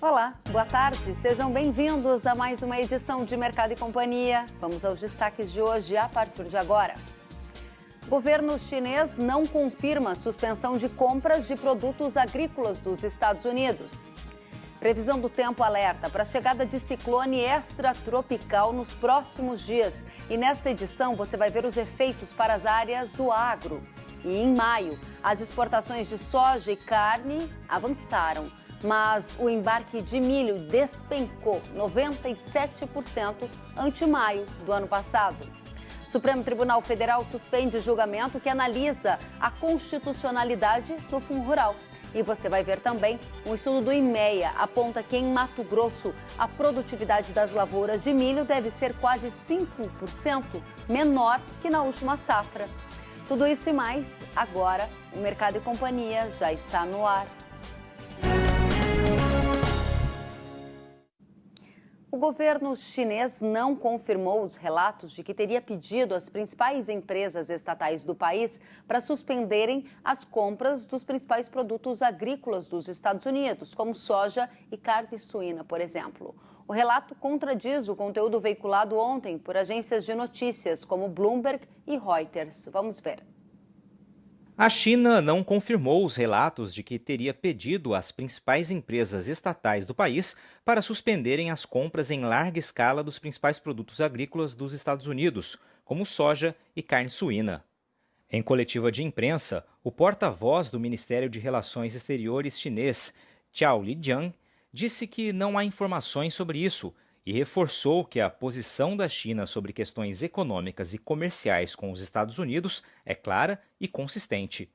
Olá, boa tarde. Sejam bem-vindos a mais uma edição de Mercado e Companhia. Vamos aos destaques de hoje a partir de agora. O governo chinês não confirma suspensão de compras de produtos agrícolas dos Estados Unidos. Previsão do tempo alerta para a chegada de ciclone extratropical nos próximos dias. E nesta edição você vai ver os efeitos para as áreas do agro. E em maio, as exportações de soja e carne avançaram. Mas o embarque de milho despencou 97% ante maio do ano passado. O Supremo Tribunal Federal suspende julgamento que analisa a constitucionalidade do Fundo Rural. E você vai ver também um estudo do IMEA aponta que em Mato Grosso a produtividade das lavouras de milho deve ser quase 5% menor que na última safra. Tudo isso e mais agora. O Mercado e Companhia já está no ar. O governo chinês não confirmou os relatos de que teria pedido às principais empresas estatais do país para suspenderem as compras dos principais produtos agrícolas dos Estados Unidos, como soja e carne suína, por exemplo. O relato contradiz o conteúdo veiculado ontem por agências de notícias como Bloomberg e Reuters. Vamos ver. A China não confirmou os relatos de que teria pedido às principais empresas estatais do país para suspenderem as compras em larga escala dos principais produtos agrícolas dos Estados Unidos, como soja e carne suína. Em coletiva de imprensa, o porta-voz do Ministério de Relações Exteriores chinês, Zhao Lijiang, disse que não há informações sobre isso e reforçou que a posição da China sobre questões econômicas e comerciais com os Estados Unidos é clara e consistente.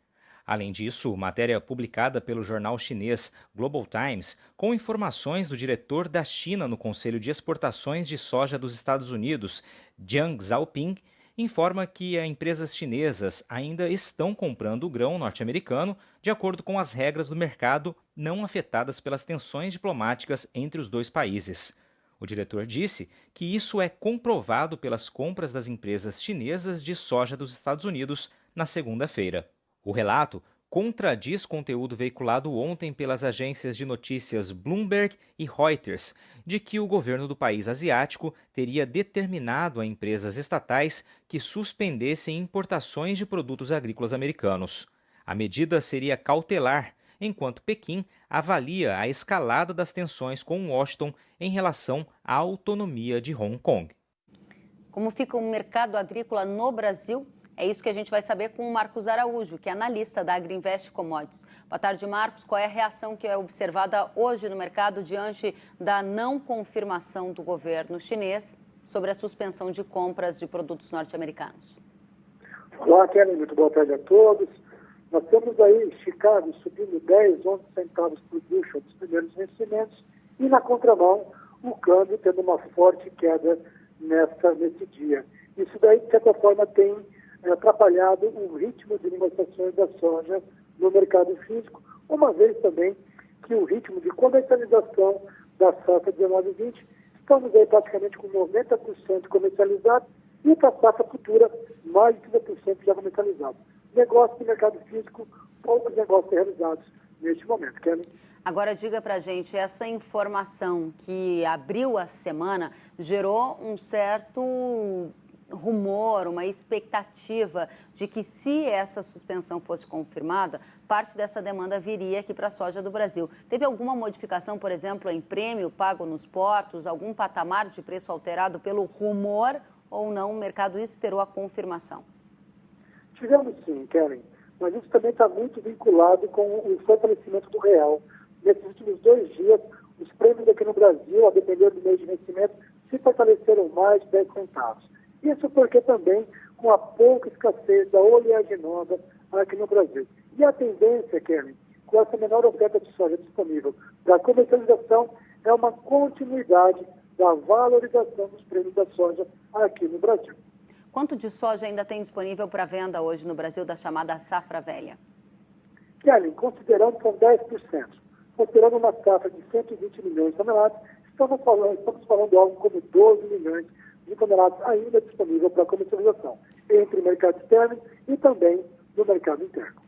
Além disso, matéria publicada pelo jornal chinês Global Times, com informações do diretor da China no Conselho de Exportações de Soja dos Estados Unidos, Jiang Zhaoping, informa que as empresas chinesas ainda estão comprando o grão norte-americano de acordo com as regras do mercado não afetadas pelas tensões diplomáticas entre os dois países. O diretor disse que isso é comprovado pelas compras das empresas chinesas de soja dos Estados Unidos na segunda-feira. O relato contradiz conteúdo veiculado ontem pelas agências de notícias Bloomberg e Reuters, de que o governo do país asiático teria determinado a empresas estatais que suspendessem importações de produtos agrícolas americanos. A medida seria cautelar, enquanto Pequim avalia a escalada das tensões com Washington em relação à autonomia de Hong Kong. Como fica o mercado agrícola no Brasil? É isso que a gente vai saber com o Marcos Araújo, que é analista da Agrinvest Commodities. Boa tarde, Marcos. Qual é a reação que é observada hoje no mercado diante da não confirmação do governo chinês sobre a suspensão de compras de produtos norte-americanos? Olá, Kelly. Muito boa tarde a todos. Nós temos aí Chicago subindo 10, 11 centavos por bushel dos primeiros vencimentos e, na contramão, o câmbio tendo uma forte queda nesse dia. Isso daí, de certa forma, tem atrapalhado o ritmo de negociações da soja no mercado físico, uma vez também que o ritmo de comercialização da safra 19/20, estamos aí praticamente com 90% comercializado e para a safra futura, mais de 30% já comercializado. Negócio de mercado físico, poucos negócios realizados neste momento. Kelly? Agora diga pra gente, essa informação que abriu a semana gerou um certo rumor, uma expectativa de que se essa suspensão fosse confirmada, parte dessa demanda viria aqui para a soja do Brasil. Teve alguma modificação, por exemplo, em prêmio pago nos portos, algum patamar de preço alterado pelo rumor ou não? O mercado esperou a confirmação? Tivemos sim, Kellen, mas isso também está muito vinculado com o fortalecimento do real. Nesses últimos 2 dias, os prêmios aqui no Brasil, a depender do mês de vencimento, se fortaleceram mais de 10 centavos. Isso porque também com a pouca escassez da oleaginosa aqui no Brasil. E a tendência, Kellen, com essa menor oferta de soja disponível para comercialização, é uma continuidade da valorização dos prêmios da soja aqui no Brasil. Quanto de soja ainda tem disponível para venda hoje no Brasil da chamada safra velha? Kelly, considerando que são 10%, considerando uma safra de 120 milhões de toneladas, estamos falando de algo como 12 milhões de toneladas ainda disponível para comercialização, entre o mercado externo e também no mercado interno.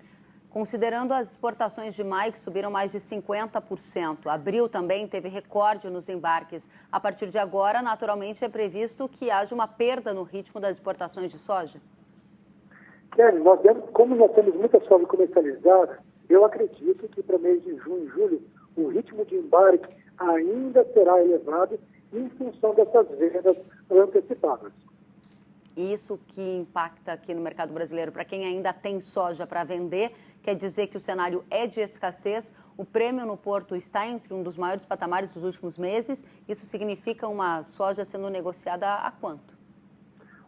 Considerando as exportações de maio, que subiram mais de 50%, abril também teve recorde nos embarques. A partir de agora, naturalmente, é previsto que haja uma perda no ritmo das exportações de soja? Kelly, como nós temos muita soja comercializada, eu acredito que para o mês de junho e julho, o ritmo de embarque ainda será elevado em função dessas vendas antecipadas. Isso que impacta aqui no mercado brasileiro, para quem ainda tem soja para vender, quer dizer que o cenário é de escassez, o prêmio no porto está entre um dos maiores patamares dos últimos meses, isso significa uma soja sendo negociada a quanto?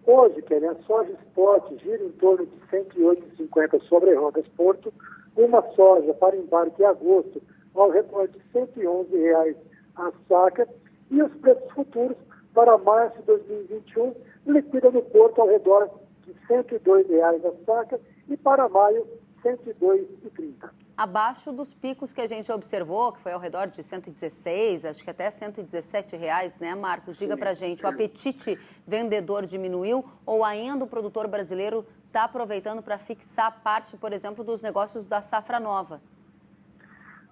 Hoje, Kelly, a soja spot gira em torno de R$ 108,50 sobre rodas porto, uma soja para embarque em agosto ao redor de R$ 111,00 a saca, e os preços futuros para março de 2021 liquida no porto ao redor de R$ 102,00 a saca e para maio R$ 102,30. Abaixo dos picos que a gente observou, que foi ao redor de 116, acho que até R$ 117,00, né, Marcos? Diga pra gente, o apetite vendedor diminuiu ou ainda o produtor brasileiro está aproveitando para fixar parte, por exemplo, dos negócios da safra nova?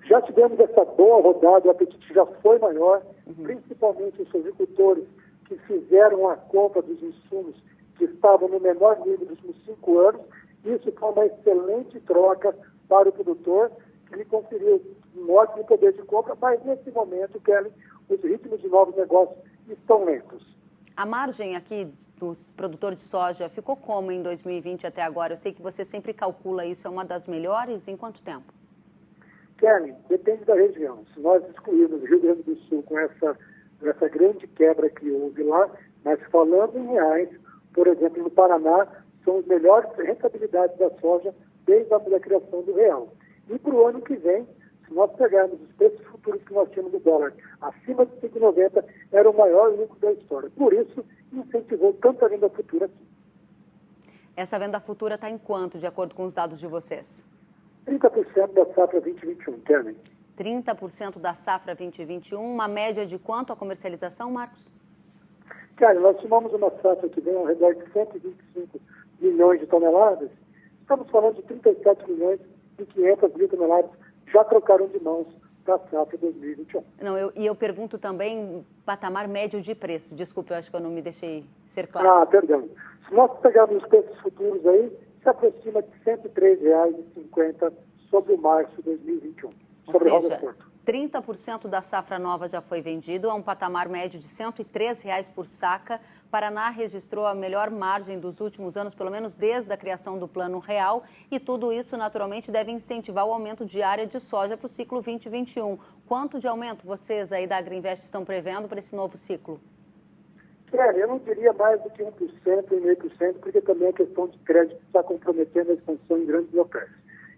Já tivemos essa boa rodada, o apetite já foi maior, principalmente os agricultores que fizeram a compra dos insumos que estavam no menor nível dos últimos 5 anos. Isso foi uma excelente troca para o produtor, que lhe conferiu um ótimo poder de compra, mas nesse momento, Kelly, os ritmos de novos negócios estão lentos. A margem aqui dos produtores de soja ficou como em 2020 até agora? Eu sei que você sempre calcula isso, é uma das melhores em quanto tempo? Kelly, depende da região. Se nós excluirmos o Rio Grande do Sul com essa grande quebra que houve lá, mas falando em reais, por exemplo, no Paraná, são as melhores rentabilidades da soja desde a criação do real. E para o ano que vem, se nós pegarmos os preços futuros que nós tínhamos do dólar acima de 5,90, era o maior lucro da história. Por isso, incentivou tanto a venda futura aqui. Essa venda futura está em quanto, de acordo com os dados de vocês? 30% da safra 2021, Kelly. 30% da safra 2021, uma média de quanto a comercialização, Marcos? Kelly, nós estimamos uma safra que vem ao redor de 125 milhões de toneladas. Estamos falando de 37 milhões e 500 mil toneladas já trocaram de mãos da safra 2021. Não, eu pergunto também patamar médio de preço. Desculpe, eu acho que eu não me deixei ser claro. Ah, perdão. Se nós pegarmos os preços futuros aí, se aproxima de R$ 103,50 sobre o março de 2021. Ou seja, 30% da safra nova já foi vendido, a um patamar médio de R$ 103,00 por saca. Paraná registrou a melhor margem dos últimos anos, pelo menos desde a criação do Plano Real, e tudo isso naturalmente deve incentivar o aumento de área de soja para o ciclo 2021. Quanto de aumento vocês aí da Agriinvest estão prevendo para esse novo ciclo? Eu não diria mais do que 1%, 1,5%, porque também a questão de crédito está comprometendo a expansão em grandes locais.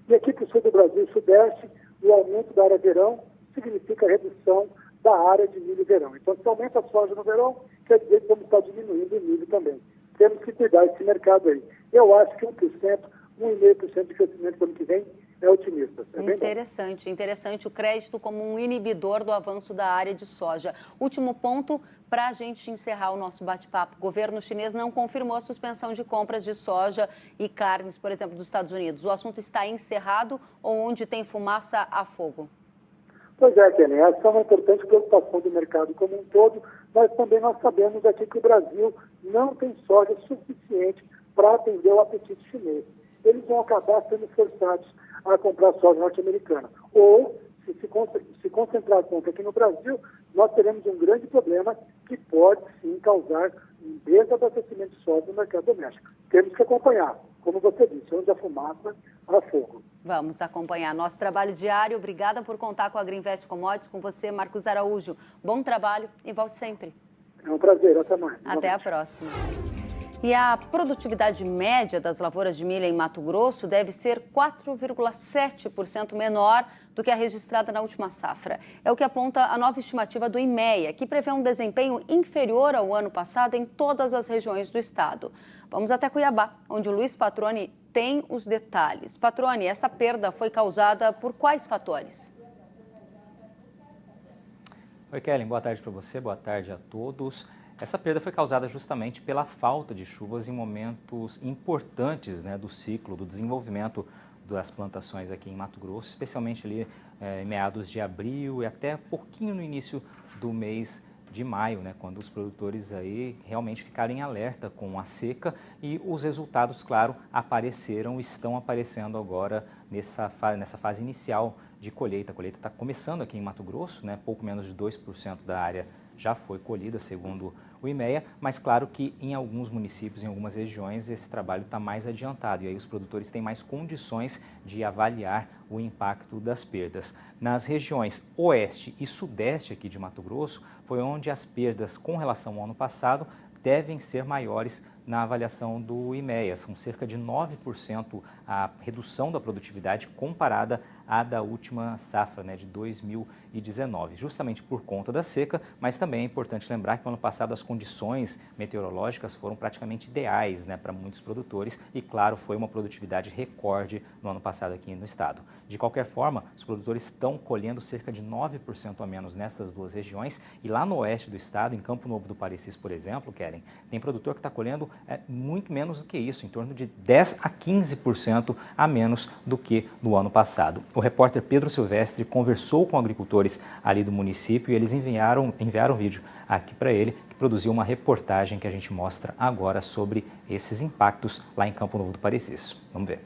E aqui para o sul do Brasil e sudeste, o aumento da área verão significa a redução da área de milho verão. Então, se aumenta a soja no verão, quer dizer que vamos estar diminuindo o milho também. Temos que cuidar desse mercado aí. Eu acho que 1%, 1,5% de crescimento no ano que vem é otimista. Interessante, interessante o crédito como um inibidor do avanço da área de soja. Último ponto para a gente encerrar o nosso bate-papo. O governo chinês não confirmou a suspensão de compras de soja e carnes, por exemplo, dos Estados Unidos. O assunto está encerrado ou onde tem fumaça há fogo? Pois é, Kelly, essa é uma importante preocupação do mercado como um todo, mas também nós sabemos aqui que o Brasil não tem soja suficiente para atender o apetite chinês. Eles vão acabar sendo forçados a comprar soja norte-americana. Ou, se concentrar a compra aqui no Brasil, nós teremos um grande problema que pode, sim, causar um desabastecimento de soja no mercado doméstico. Temos que acompanhar, como você disse, onde a fumaça, há fogo. Vamos acompanhar nosso trabalho diário. Obrigada por contar com a Agriinvest Commodities, com você, Marcos Araújo. Bom trabalho e volte sempre. É um prazer, até mais. Até a próxima. E a produtividade média das lavouras de milho em Mato Grosso deve ser 4,7% menor do que a registrada na última safra. É o que aponta a nova estimativa do IMEA, que prevê um desempenho inferior ao ano passado em todas as regiões do estado. Vamos até Cuiabá, onde o Luiz Patroni tem os detalhes. Patroni, essa perda foi causada por quais fatores? Oi, Kellen, boa tarde para você, boa tarde a todos. Essa perda foi causada justamente pela falta de chuvas em momentos importantes do ciclo do desenvolvimento das plantações aqui em Mato Grosso, especialmente ali em meados de abril e até pouquinho no início do mês de maio, né, quando os produtores aí realmente ficaram em alerta com a seca e os resultados, claro, estão aparecendo agora nessa fase inicial de colheita. A colheita está começando aqui em Mato Grosso, né, pouco menos de 2% da área já foi colhida, segundo o IMEA, mas claro que em alguns municípios, em algumas regiões, esse trabalho está mais adiantado e aí os produtores têm mais condições de avaliar o impacto das perdas. Nas regiões oeste e sudeste aqui de Mato Grosso, foi onde as perdas com relação ao ano passado devem ser maiores na avaliação do IMEA. São cerca de 9% a redução da produtividade comparada à da última safra, né, de 2019, justamente por conta da seca, mas também é importante lembrar que no ano passado as condições meteorológicas foram praticamente ideais, né, para muitos produtores e, claro, foi uma produtividade recorde no ano passado aqui no estado. De qualquer forma, os produtores estão colhendo cerca de 9% a menos nessas duas regiões e lá no oeste do estado, em Campo Novo do Parecis, por exemplo, Kellen, tem produtor que está colhendo muito menos do que isso, em torno de 10% a 15% a menos do que no ano passado. O repórter Pedro Silvestre conversou com agricultores ali do município e eles enviaram um vídeo aqui para ele, que produziu uma reportagem que a gente mostra agora sobre esses impactos lá em Campo Novo do Parecis. Vamos ver.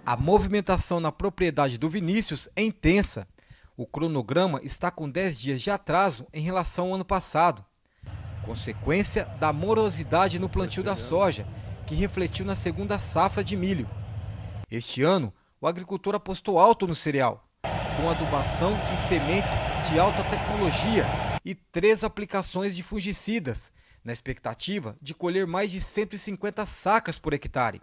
A movimentação na propriedade do Vinícius é intensa. O cronograma está com 10 dias de atraso em relação ao ano passado, consequência da morosidade no plantio da soja, que refletiu na segunda safra de milho. Este ano, o agricultor apostou alto no cereal, com adubação e sementes de alta tecnologia e 3 aplicações de fungicidas, na expectativa de colher mais de 150 sacas por hectare.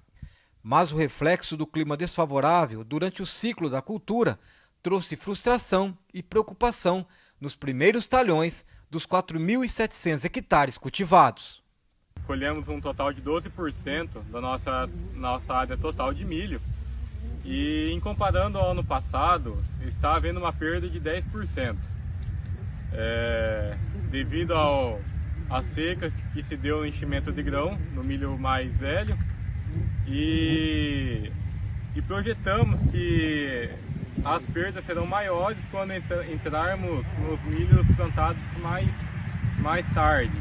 Mas o reflexo do clima desfavorável durante o ciclo da cultura trouxe frustração e preocupação nos primeiros talhões dos 4.700 hectares cultivados. Colhemos um total de 12% da nossa área total de milho. E em comparando ao ano passado, está havendo uma perda de 10%. Devido às secas que se deu no enchimento de grão, no milho mais velho. E projetamos que as perdas serão maiores quando entrarmos nos milhos plantados mais tarde,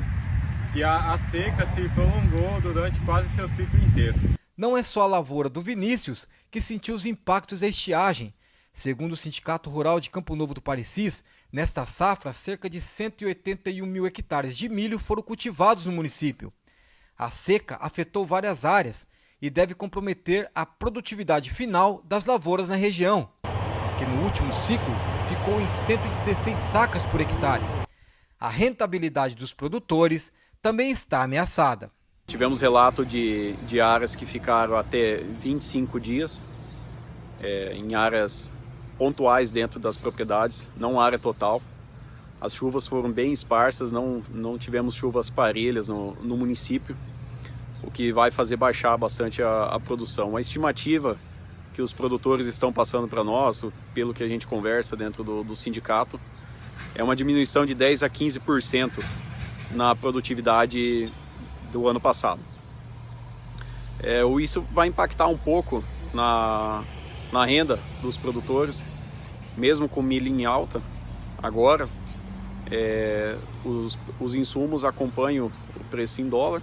que a seca se prolongou durante quase seu ciclo inteiro. Não é só a lavoura do Vinícius que sentiu os impactos da estiagem. Segundo o Sindicato Rural de Campo Novo do Parecis, nesta safra, cerca de 181 mil hectares de milho foram cultivados no município. A seca afetou várias áreas e deve comprometer a produtividade final das lavouras na região, que no último ciclo ficou em 116 sacas por hectare. A rentabilidade dos produtores também está ameaçada. Tivemos relato de áreas que ficaram até 25 dias, em áreas pontuais dentro das propriedades, não área total. As chuvas foram bem esparsas, não tivemos chuvas parelhas no município, o que vai fazer baixar bastante a produção. A estimativa que os produtores estão passando para nós, pelo que a gente conversa dentro do sindicato, é uma diminuição de 10% a 15% na produtividade do ano passado. Isso vai impactar um pouco na renda dos produtores, mesmo com milho em alta. Agora, os insumos acompanham o preço em dólar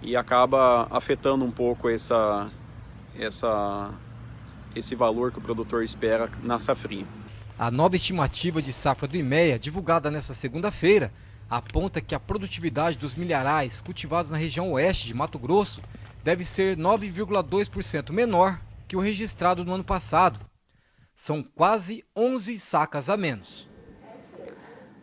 e acaba afetando um pouco esse valor que o produtor espera na safrinha. A nova estimativa de safra do IMEA, divulgada nesta segunda-feira, aponta que a produtividade dos milharais cultivados na região oeste de Mato Grosso deve ser 9,2% menor que o registrado no ano passado. São quase 11 sacas a menos.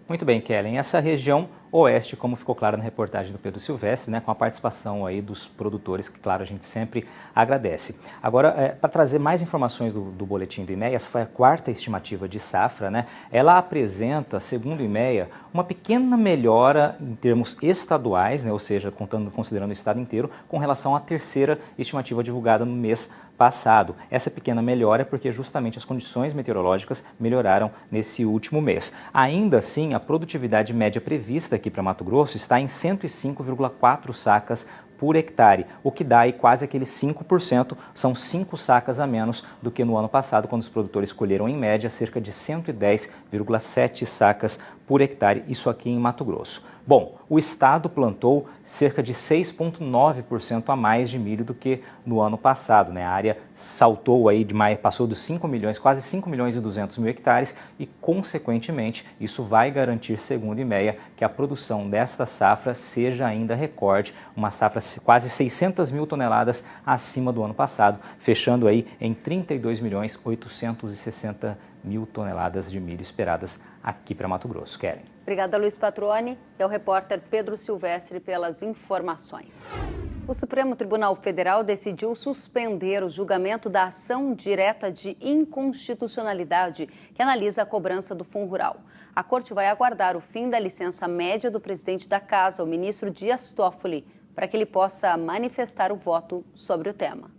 Muito bem, Kellen. Essa região oeste, como ficou claro na reportagem do Pedro Silvestre, né, com a participação aí dos produtores, que, claro, a gente sempre agradece. Agora, para trazer mais informações do boletim do IMEA, essa foi a 4ª estimativa de safra, né? Ela apresenta, segundo o IMEA, uma pequena melhora em termos estaduais, né, ou seja, considerando o estado inteiro, com relação à 3ª estimativa divulgada no mês passado. Essa pequena melhora é porque justamente as condições meteorológicas melhoraram nesse último mês. Ainda assim, a produtividade média prevista aqui para Mato Grosso está em 105,4 sacas por hectare, o que dá aí quase aqueles 5%, são 5 sacas a menos do que no ano passado, quando os produtores colheram em média cerca de 110,7 sacas por hectare, isso aqui em Mato Grosso. Bom, o estado plantou cerca de 6,9% a mais de milho do que no ano passado, né? A área saltou aí passou dos 5 milhões, quase 5 milhões e 200 mil hectares e, consequentemente, isso vai garantir, segundo o IMEA, que a produção desta safra seja ainda recorde, uma safra quase 600 mil toneladas acima do ano passado, fechando aí em 32 milhões 860 mil toneladas de milho esperadas aqui para Mato Grosso. Keren. Obrigada, Luiz Patroni. E ao repórter Pedro Silvestre pelas informações. O Supremo Tribunal Federal decidiu suspender o julgamento da ação direta de inconstitucionalidade que analisa a cobrança do Fundo Rural. A Corte vai aguardar o fim da licença média do presidente da Casa, o ministro Dias Toffoli, para que ele possa manifestar o voto sobre o tema.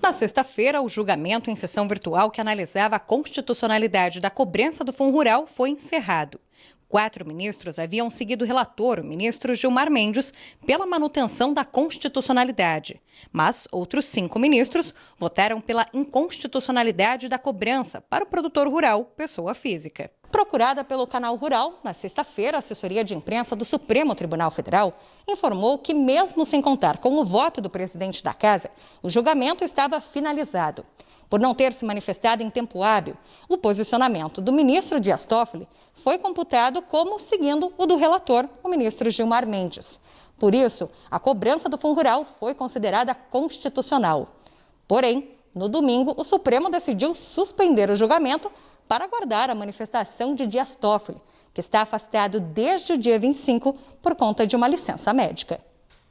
Na sexta-feira, o julgamento em sessão virtual que analisava a constitucionalidade da cobrança do Fundo Rural foi encerrado. 4 ministros haviam seguido o relator, o ministro Gilmar Mendes, pela manutenção da constitucionalidade. Mas outros 5 ministros votaram pela inconstitucionalidade da cobrança para o produtor rural, pessoa física. Procurada pelo Canal Rural, na sexta-feira, a assessoria de imprensa do Supremo Tribunal Federal informou que, mesmo sem contar com o voto do presidente da Casa, o julgamento estava finalizado. Por não ter se manifestado em tempo hábil, o posicionamento do ministro Dias Toffoli foi computado como seguindo o do relator, o ministro Gilmar Mendes. Por isso, a cobrança do Fundo Rural foi considerada constitucional. Porém, no domingo, o Supremo decidiu suspender o julgamento para aguardar a manifestação de Dias Toffoli, que está afastado desde o dia 25 por conta de uma licença médica.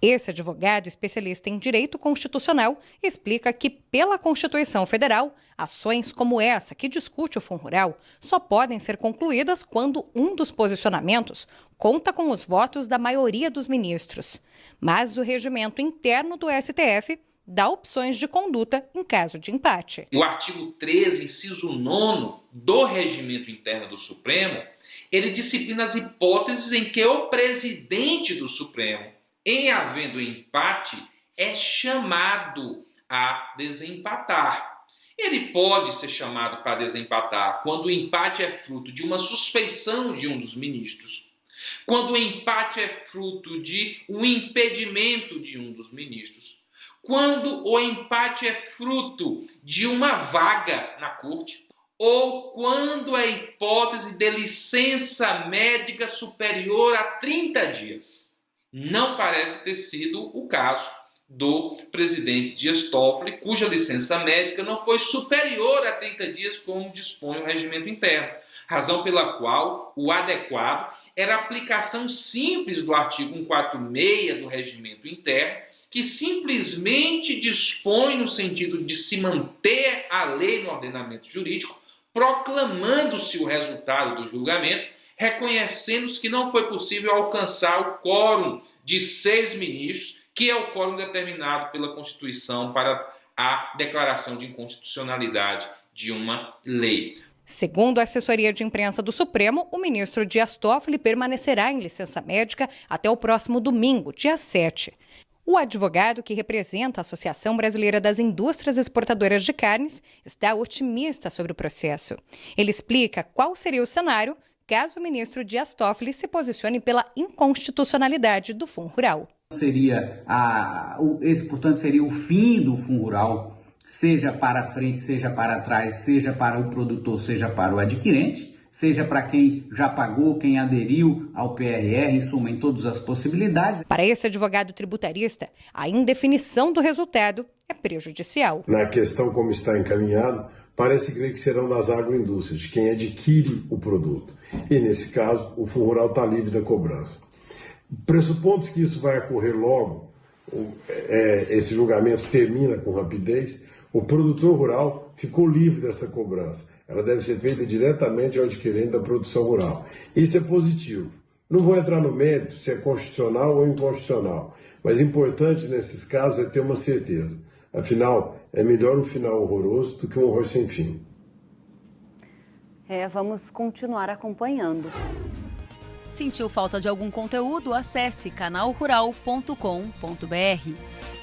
Esse advogado especialista em direito constitucional explica que, pela Constituição Federal, ações como essa que discute o Fundo Rural só podem ser concluídas quando um dos posicionamentos conta com os votos da maioria dos ministros. Mas o regimento interno do STF dá opções de conduta em caso de empate. O artigo 13, inciso 9 do regimento interno do Supremo, ele disciplina as hipóteses em que o presidente do Supremo, em havendo empate, é chamado a desempatar. Ele pode ser chamado para desempatar quando o empate é fruto de uma suspeição de um dos ministros, quando o empate é fruto de um impedimento de um dos ministros, quando o empate é fruto de uma vaga na corte, ou quando a hipótese de licença médica superior a 30 dias. Não parece ter sido o caso do presidente Dias Toffoli, cuja licença médica não foi superior a 30 dias, como dispõe o regimento interno, razão pela qual o adequado era a aplicação simples do artigo 146 do regimento interno, que simplesmente dispõe no sentido de se manter a lei no ordenamento jurídico, proclamando-se o resultado do julgamento, reconhecendo-se que não foi possível alcançar o quórum de 6 ministros, que é o quórum determinado pela Constituição para a declaração de inconstitucionalidade de uma lei. Segundo a assessoria de imprensa do Supremo, o ministro Dias Toffoli permanecerá em licença médica até o próximo domingo, dia 7. O advogado que representa a Associação Brasileira das Indústrias Exportadoras de Carnes está otimista sobre o processo. Ele explica qual seria o cenário caso o ministro Dias Toffoli se posicione pela inconstitucionalidade do Fundo Rural. Portanto, seria o fim do Fundo Rural, seja para frente, seja para trás, seja para o produtor, seja para o adquirente, seja para quem já pagou, quem aderiu ao PRR, em suma, em todas as possibilidades. Para esse advogado tributarista, a indefinição do resultado é prejudicial. Na questão como está encaminhado, parece crer que serão das agroindústrias, de quem adquire o produto. E, nesse caso, o Fundo Rural está livre da cobrança. Pressupondo que isso vai ocorrer logo, esse julgamento termina com rapidez, o produtor rural ficou livre dessa cobrança. Ela deve ser feita diretamente ao adquirente da produção rural. Isso é positivo. Não vou entrar no mérito se é constitucional ou inconstitucional, mas importante nesses casos é ter uma certeza. Afinal, é melhor um final horroroso do que um horror sem fim. Vamos continuar acompanhando. Sentiu falta de algum conteúdo? Acesse canalrural.com.br.